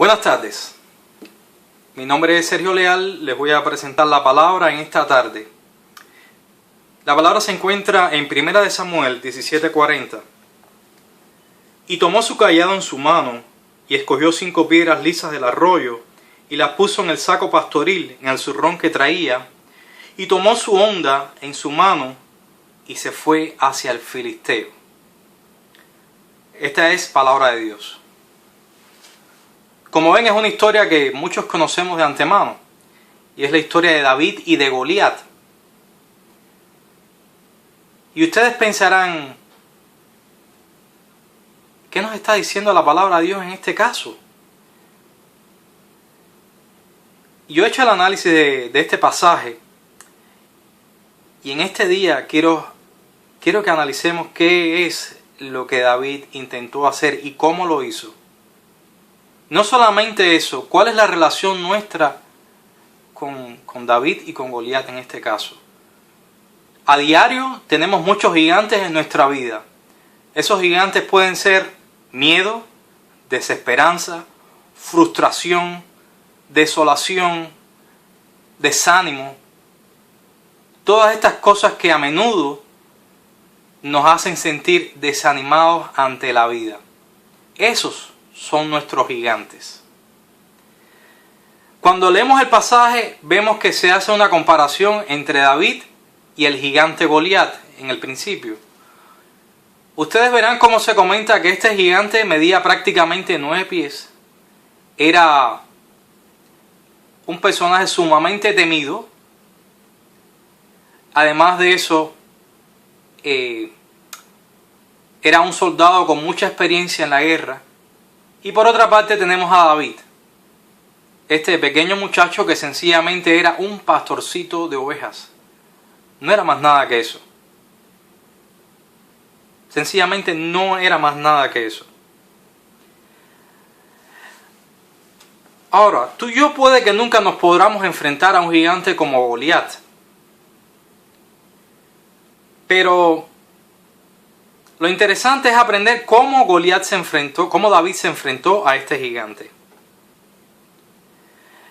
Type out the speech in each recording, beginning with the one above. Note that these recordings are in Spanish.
Buenas tardes, mi nombre es Sergio Leal, les voy a presentar la palabra en esta tarde. La palabra se encuentra en 1 Samuel 17:40. Y tomó su cayado en su mano, y escogió 5 piedras lisas del arroyo, y las puso en el saco pastoril, en el zurrón que traía, y tomó su honda en su mano, y se fue hacia el filisteo. Esta es palabra de Dios. Como ven, es una historia que muchos conocemos de antemano, y es la historia de David y de Goliat. Y ustedes pensarán, ¿qué nos está diciendo la palabra de Dios en este caso? Yo he hecho el análisis de este pasaje, y en este día quiero que analicemos qué es lo que David intentó hacer y cómo lo hizo. No solamente eso, ¿cuál es la relación nuestra con David y con Goliat en este caso? A diario tenemos muchos gigantes en nuestra vida. Esos gigantes pueden ser miedo, desesperanza, frustración, desolación, desánimo. Todas estas cosas que a menudo nos hacen sentir desanimados ante la vida. Esos son nuestros gigantes. Cuando leemos el pasaje, vemos que se hace una comparación entre David y el gigante Goliat en el principio. Ustedes verán cómo se comenta que este gigante medía prácticamente 9 pies. Era un personaje sumamente temido. Además de eso, era un soldado con mucha experiencia en la guerra. Y por otra parte tenemos a David, este pequeño muchacho que sencillamente era un pastorcito de ovejas. No era más nada que eso. Sencillamente no era más nada que eso. Ahora, tú y yo puede que nunca nos podamos enfrentar a un gigante como Goliat. Pero lo interesante es aprender cómo David se enfrentó a este gigante.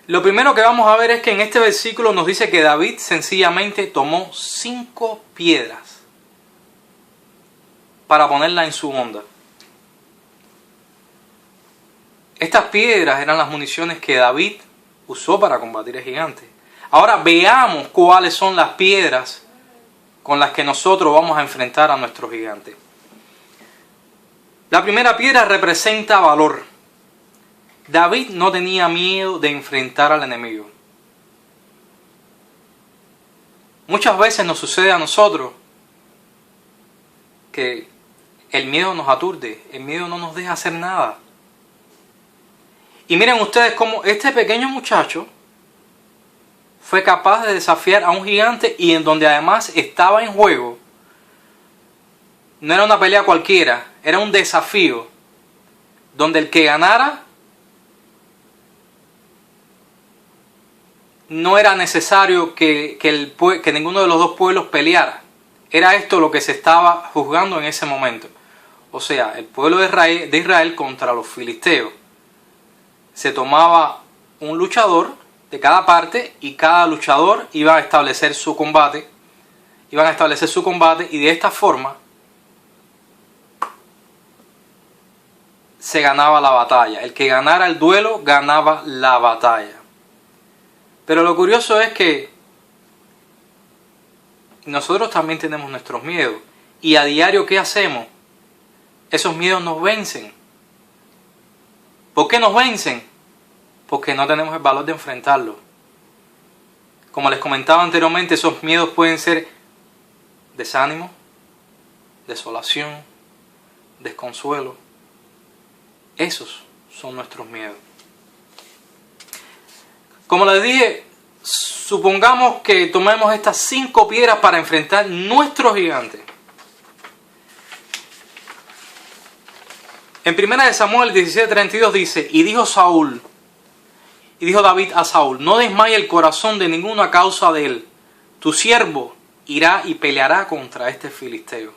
Lo primero que vamos a ver es que en este versículo nos dice que David sencillamente tomó 5 piedras para ponerla en su honda. Estas piedras eran las municiones que David usó para combatir al gigante. Ahora veamos cuáles son las piedras con las que nosotros vamos a enfrentar a nuestro gigante. La primera piedra representa valor. David no tenía miedo de enfrentar al enemigo. Muchas veces nos sucede a nosotros que el miedo nos aturde, el miedo no nos deja hacer nada. Y miren ustedes cómo este pequeño muchacho fue capaz de desafiar a un gigante y en donde además estaba en juego. No era una pelea cualquiera, era un desafío donde el que ganara no era necesario que ninguno de los dos pueblos peleara. Era esto lo que se estaba juzgando en ese momento. O sea, el pueblo de Israel contra los filisteos. Se tomaba un luchador de cada parte y cada luchador iba a establecer su combate. Iban a establecer su combate y de esta forma se ganaba la batalla. El que ganara el duelo ganaba la batalla. Pero lo curioso es que nosotros también tenemos nuestros miedos. Y a diario, ¿qué hacemos? Esos miedos nos vencen. ¿Por qué nos vencen? Porque no tenemos el valor de enfrentarlos. Como les comentaba anteriormente, esos miedos pueden ser desánimo, desolación, desconsuelo. Esos son nuestros miedos. Como les dije, supongamos que tomemos estas 5 piedras para enfrentar nuestro gigante. En 1 Samuel 17:32 dice, y dijo David a Saúl, no desmaye el corazón de ninguno a causa de él. Tu siervo irá y peleará contra este filisteo.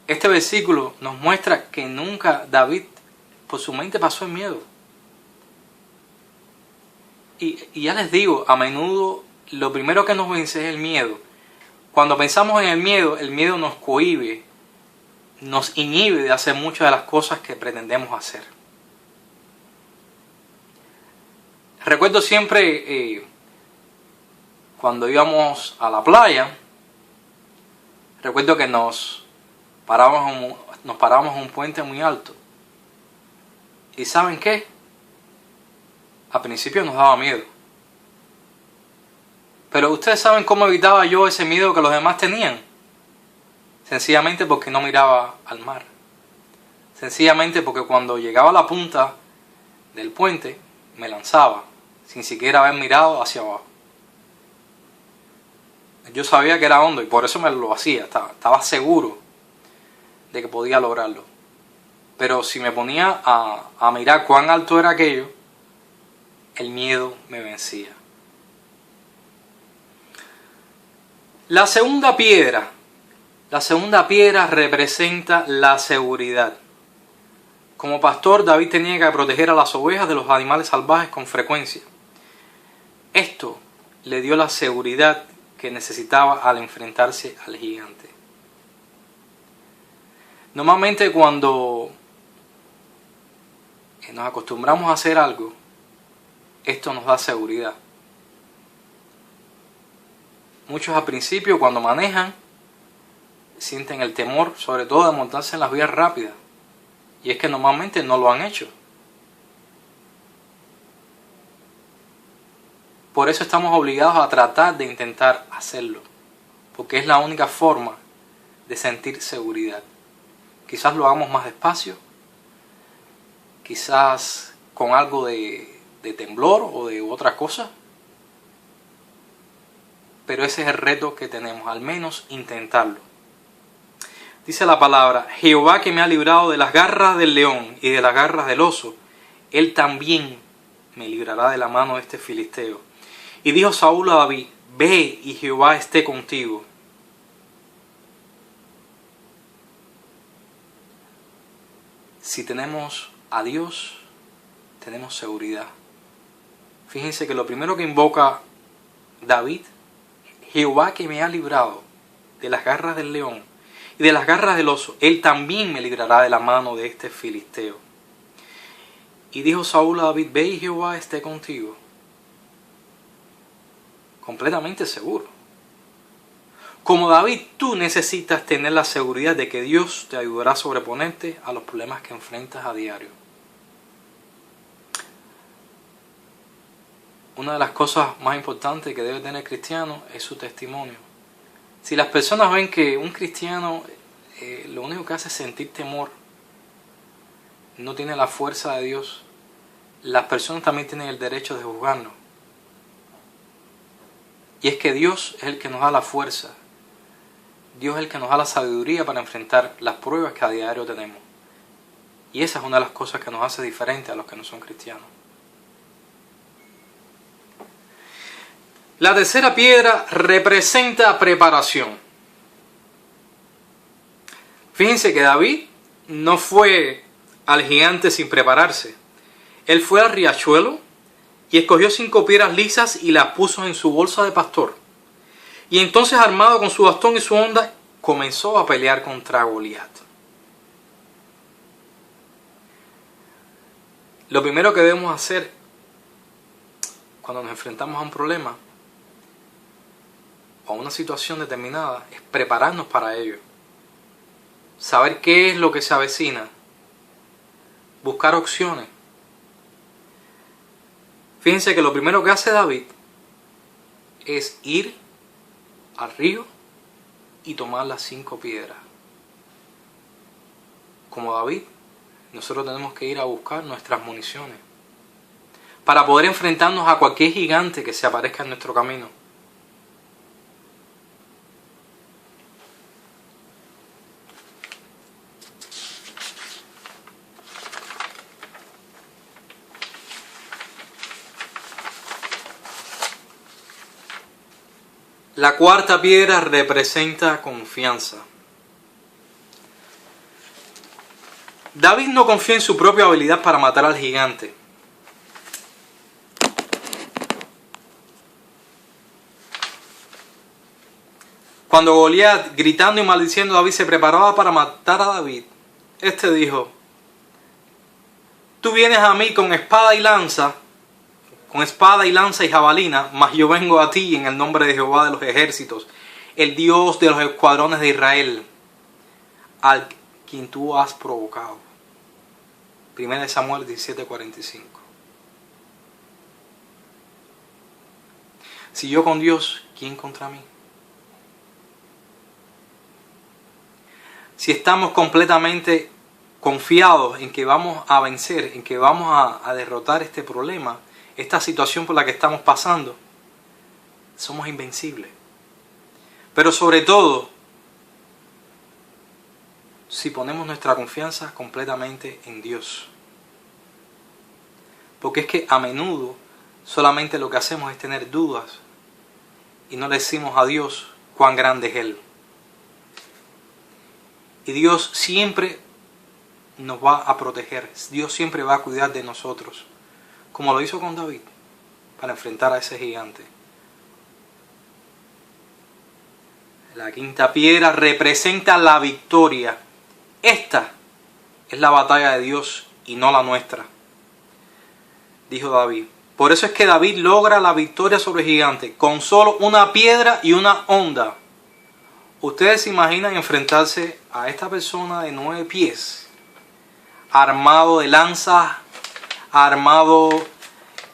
Este versículo nos muestra que nunca David por su mente pasó el miedo. Y ya les digo, a menudo lo primero que nos vence es el miedo. Cuando pensamos en el miedo nos cohíbe, nos inhibe de hacer muchas de las cosas que pretendemos hacer. Recuerdo siempre cuando íbamos a la playa, recuerdo que nos parábamos en un puente muy alto. ¿Y saben qué? Al principio nos daba miedo. Pero ustedes saben cómo evitaba yo ese miedo que los demás tenían. Sencillamente porque no miraba al mar. Sencillamente porque cuando llegaba a la punta del puente me lanzaba, sin siquiera haber mirado hacia abajo. Yo sabía que era hondo y por eso me lo hacía. Estaba seguro de que podía lograrlo. Pero si me ponía a mirar cuán alto era aquello, el miedo me vencía. La segunda piedra representa la seguridad. Como pastor, David tenía que proteger a las ovejas de los animales salvajes con frecuencia. Esto le dio la seguridad que necesitaba al enfrentarse al gigante. Normalmente cuando nos acostumbramos a hacer algo, esto nos da seguridad. Muchos al principio cuando manejan sienten el temor, sobre todo de montarse en las vías rápidas. Y es que normalmente no lo han hecho. Por eso estamos obligados a tratar de intentar hacerlo. Porque es la única forma de sentir seguridad. Quizás lo hagamos más despacio. Quizás con algo de temblor o de otra cosa. Pero ese es el reto que tenemos, al menos intentarlo. Dice la palabra: Jehová, que me ha librado de las garras del león y de las garras del oso, él también me librará de la mano de este filisteo. Y dijo Saúl a David: ve y Jehová esté contigo. Si tenemos a Dios, tenemos seguridad. Fíjense que lo primero que invoca David: Jehová, que me ha librado de las garras del león y de las garras del oso, él también me librará de la mano de este filisteo. Y dijo Saúl a David: ve y Jehová esté contigo. Completamente seguro. Como David, tú necesitas tener la seguridad de que Dios te ayudará a sobreponerte a los problemas que enfrentas a diario. Una de las cosas más importantes que debe tener el cristiano es su testimonio. Si las personas ven que un cristiano lo único que hace es sentir temor, no tiene la fuerza de Dios, las personas también tienen el derecho de juzgarnos. Y es que Dios es el que nos da la fuerza. Dios es el que nos da la sabiduría para enfrentar las pruebas que a diario tenemos. Y esa es una de las cosas que nos hace diferentes a los que no son cristianos. La tercera piedra representa preparación. Fíjense que David no fue al gigante sin prepararse. Él fue al riachuelo y escogió 5 piedras lisas y las puso en su bolsa de pastor. Y entonces, armado con su bastón y su honda, comenzó a pelear contra Goliat. Lo primero que debemos hacer cuando nos enfrentamos a un problema o a una situación determinada es prepararnos para ello. Saber qué es lo que se avecina. Buscar opciones. Fíjense que lo primero que hace David es ir al río y tomar las 5 piedras. Como David, nosotros tenemos que ir a buscar nuestras municiones para poder enfrentarnos a cualquier gigante que se aparezca en nuestro camino. La cuarta piedra representa confianza. David no confió en su propia habilidad para matar al gigante. Cuando Goliat, gritando y maldiciendo a David, se preparaba para matar a David, este dijo: tú vienes a mí con espada y lanza y jabalina, mas yo vengo a ti en el nombre de Jehová de los ejércitos, el Dios de los escuadrones de Israel, al quien tú has provocado. 1 Samuel 17:45. Si yo con Dios, ¿quién contra mí? Si estamos completamente confiados en que vamos a vencer, en que vamos a derrotar este problema, esta situación por la que estamos pasando, somos invencibles. Pero sobre todo, si ponemos nuestra confianza completamente en Dios. Porque es que a menudo solamente lo que hacemos es tener dudas y no le decimos a Dios cuán grande es Él. Y Dios siempre nos va a proteger. Dios siempre va a cuidar de nosotros. Como lo hizo con David, para enfrentar a ese gigante. La quinta piedra representa la victoria. Esta es la batalla de Dios y no la nuestra, dijo David. Por eso es que David logra la victoria sobre el gigante con solo una piedra y una honda. ¿Ustedes se imaginan enfrentarse a esta persona de 9 pies, armado de lanzas, armado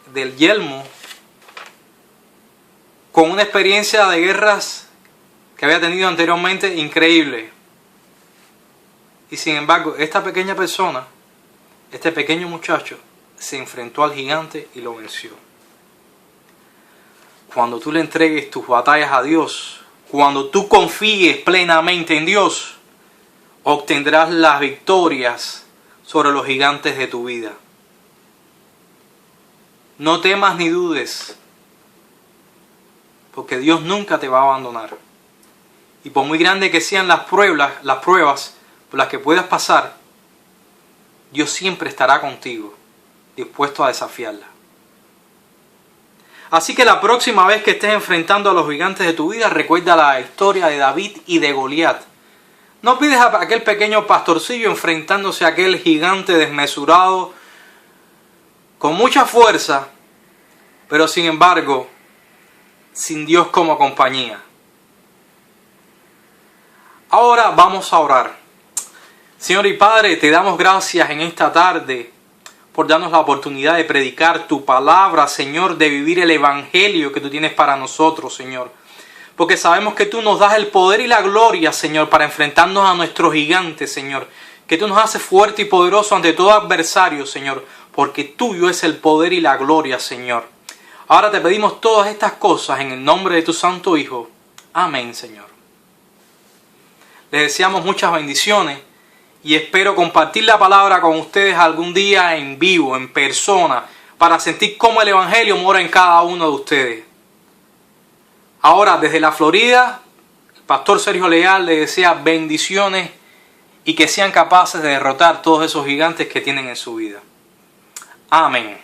del yelmo, con una experiencia de guerras que había tenido anteriormente increíble? Y sin embargo, esta pequeña persona, este pequeño muchacho, se enfrentó al gigante y lo venció. Cuando tú le entregues tus batallas a Dios, cuando tú confíes plenamente en Dios, obtendrás las victorias sobre los gigantes de tu vida. No temas ni dudes, porque Dios nunca te va a abandonar. Y por muy grandes que sean las pruebas por las que puedas pasar, Dios siempre estará contigo, dispuesto a desafiarla. Así que la próxima vez que estés enfrentando a los gigantes de tu vida, recuerda la historia de David y de Goliat. No olvides a aquel pequeño pastorcillo enfrentándose a aquel gigante desmesurado, con mucha fuerza, pero sin embargo, sin Dios como compañía. Ahora vamos a orar. Señor y Padre, te damos gracias en esta tarde por darnos la oportunidad de predicar tu palabra, Señor, de vivir el evangelio que tú tienes para nosotros, Señor. Porque sabemos que tú nos das el poder y la gloria, Señor, para enfrentarnos a nuestros gigantes, Señor. Que tú nos haces fuerte y poderoso ante todo adversario, Señor, porque tuyo es el poder y la gloria, Señor. Ahora te pedimos todas estas cosas en el nombre de tu Santo Hijo. Amén, Señor. Les deseamos muchas bendiciones y espero compartir la palabra con ustedes algún día en vivo, en persona, para sentir cómo el Evangelio mora en cada uno de ustedes. Ahora, desde la Florida, el pastor Sergio Leal les desea bendiciones y que sean capaces de derrotar todos esos gigantes que tienen en su vida. Amén.